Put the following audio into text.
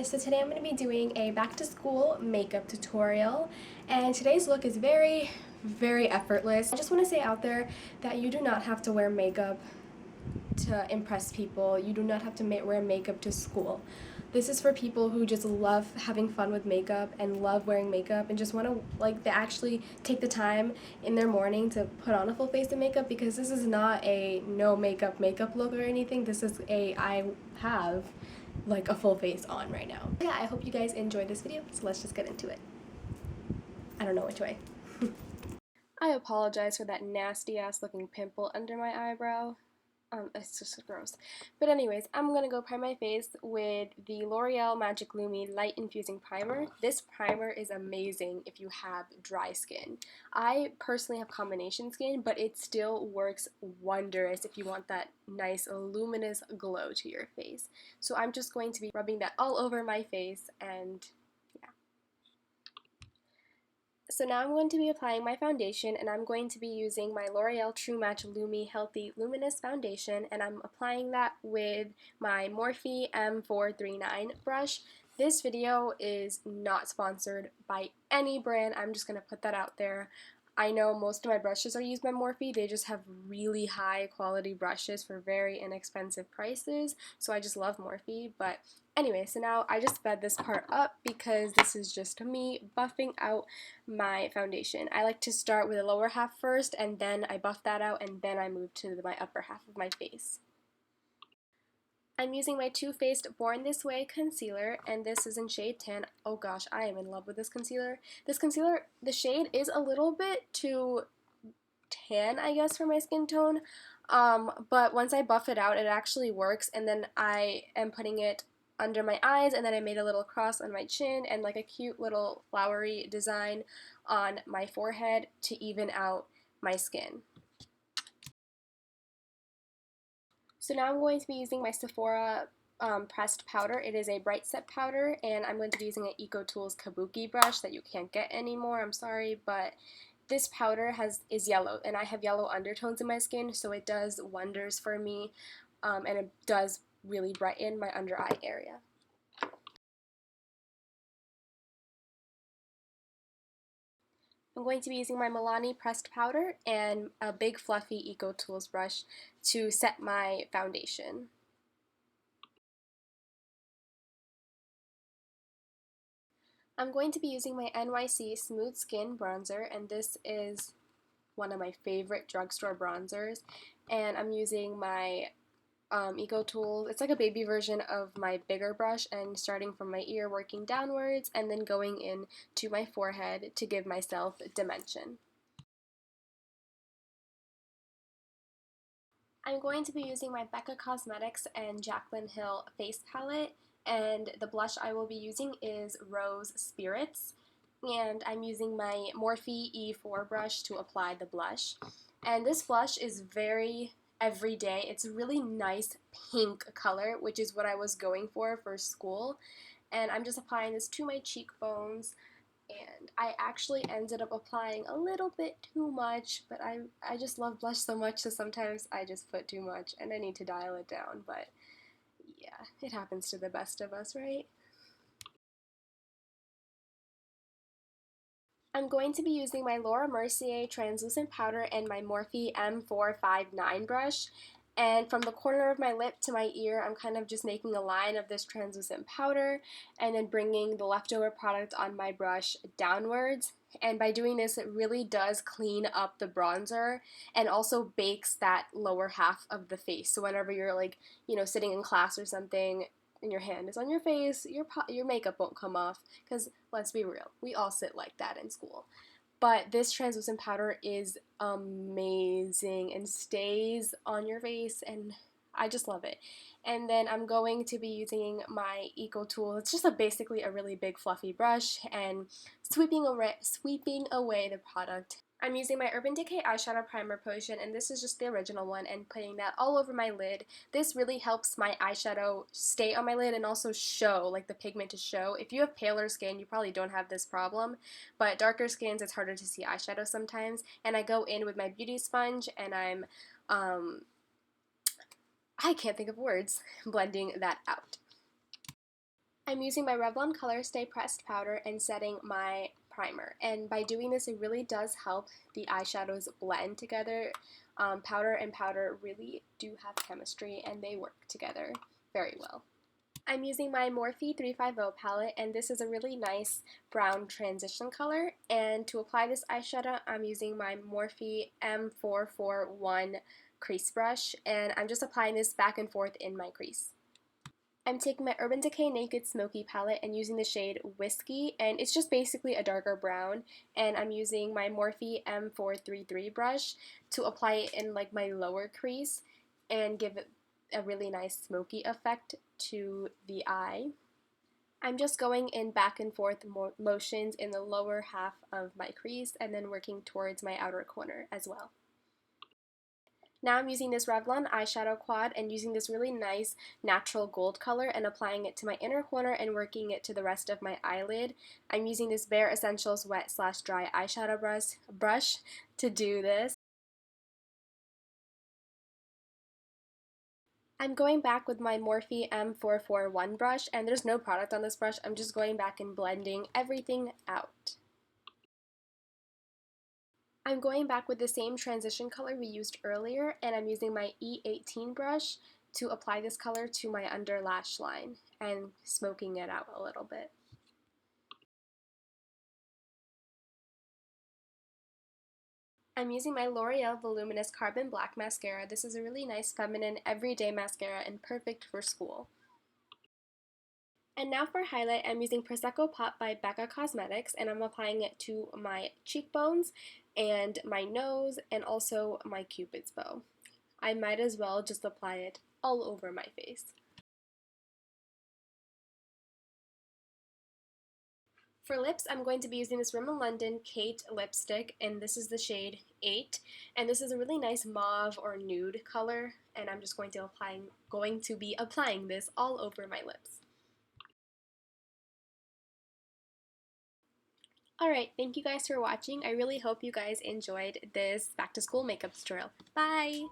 everyone, so today I'm going to be doing a back to school makeup tutorial, and today's look is very effortless. I just want to say out there that you do not have to wear makeup to impress people. You do not have to wear makeup to school. This is for people who just love having fun with makeup and love wearing makeup and just want to, they actually take the time in their morning to put on a full face of makeup, because this is not a no makeup look or anything. This is I have like a full face on right now. Yeah, I hope you guys enjoyed this video, so let's just get into it. I don't know which way. I apologize for that nasty ass looking pimple under my eyebrow. It's just gross. But anyways, I'm gonna go prime my face with the L'Oreal Magic Lumi Light Infusing Primer. This primer is amazing if you have dry skin. I personally have combination skin, but it still works wondrous if you want that nice luminous glow to your face. So I'm just going to be rubbing that all over my face, and so now I'm going to be applying my foundation, and I'm going to be using my L'Oreal True Match Lumi Healthy Luminous Foundation, and I'm applying that with my Morphe M439 brush. This video is not sponsored by any brand. I'm just going to put that out there. I know most of my brushes are used by Morphe. They just have really high quality brushes for very inexpensive prices, so I just love Morphe. But anyway, so now I just sped this part up because this is just me buffing out my foundation. I like to start with the lower half first, and then I buff that out, and then I move to my upper half of my face. I'm using my Too Faced Born This Way concealer, and this is in shade 10. Oh gosh, I am in love with this concealer. This concealer, the shade is a little bit too tan, I guess, for my skin tone, but once I buff it out, it actually works, and then I am putting it under my eyes, and then I made a little cross on my chin and like a cute little flowery design on my forehead to even out my skin. So now I'm going to be using my Sephora pressed powder. It is a bright set powder, and I'm going to be using an EcoTools Kabuki brush that you can't get anymore, I'm sorry, but this powder is yellow, and I have yellow undertones in my skin, so it does wonders for me, and it does really brighten my under eye area. I'm going to be using my Milani pressed powder and a big fluffy EcoTools brush to set my foundation. I'm going to be using my NYC Smooth Skin bronzer, and this is one of my favorite drugstore bronzers, and I'm using my EcoTools. It's like a baby version of my bigger brush, and starting from my ear, working downwards, and then going in to my forehead to give myself dimension. I'm going to be using my Becca Cosmetics and Jaclyn Hill face palette, and the blush I will be using is Rose Spiritz, and I'm using my Morphe E4 brush to apply the blush. And this blush is very everyday. It's a really nice pink color, which is what I was going for school, and I'm just applying this to my cheekbones. And I actually ended up applying a little bit too much, but I just love blush so much, so sometimes I just put too much and I need to dial it down, but yeah, it happens to the best of us, right? I'm going to be using my Laura Mercier translucent powder and my Morphe M459 brush, and from the corner of my lip to my ear, I'm kind of just making a line of this translucent powder and then bringing the leftover product on my brush downwards. And by doing this, it really does clean up the bronzer and also bakes that lower half of the face. So whenever you're sitting in class or something, and your hand is on your face, your makeup won't come off, because let's be real, we all sit like that in school. But this translucent powder is amazing and stays on your face, and I just love it. And then I'm going to be using my EcoTool. It's just basically a really big fluffy brush, and sweeping away the product. I'm using my Urban Decay Eyeshadow Primer Potion, and this is just the original one, and putting that all over my lid. This really helps my eyeshadow stay on my lid and also show, like the pigment to show. If you have paler skin, you probably don't have this problem, but darker skins, it's harder to see eyeshadow sometimes. And I go in with my beauty sponge, and I'm, I can't think of words, blending that out. I'm using my Revlon Colorstay pressed powder and setting my primer. And by doing this, it really does help the eyeshadows blend together. Powder and powder really do have chemistry and they work together very well. I'm using my Morphe 350 palette, and this is a really nice brown transition color. And to apply this eyeshadow, I'm using my Morphe M441 crease brush, and I'm just applying this back and forth in my crease. I'm taking my Urban Decay Naked Smoky palette and using the shade Whiskey, and it's just basically a darker brown, and I'm using my Morphe M433 brush to apply it in like my lower crease and give it a really nice smoky effect to the eye. I'm just going in back and forth motions in the lower half of my crease and then working towards my outer corner as well. Now I'm using this Revlon eyeshadow quad and using this really nice natural gold color and applying it to my inner corner and working it to the rest of my eyelid. I'm using this Bare Essentials wet/dry eyeshadow brush to do this. I'm going back with my Morphe M441 brush, and there's no product on this brush. I'm just going back and blending everything out. I'm going back with the same transition color we used earlier, and I'm using my E18 brush to apply this color to my under lash line and smoking it out a little bit. I'm using my L'Oreal Voluminous Carbon Black Mascara. This is a really nice feminine everyday mascara and perfect for school. And now for highlight, I'm using Prosecco Pop by Becca Cosmetics, and I'm applying it to my cheekbones and my nose and also my cupid's bow. I might as well just apply it all over my face. For lips, I'm going to be using this Rimmel London Kate lipstick, and this is the shade 8, and this is a really nice mauve or nude color, and I'm just going to be applying this all over my lips. Alright, thank you guys for watching. I really hope you guys enjoyed this back to school makeup tutorial. Bye!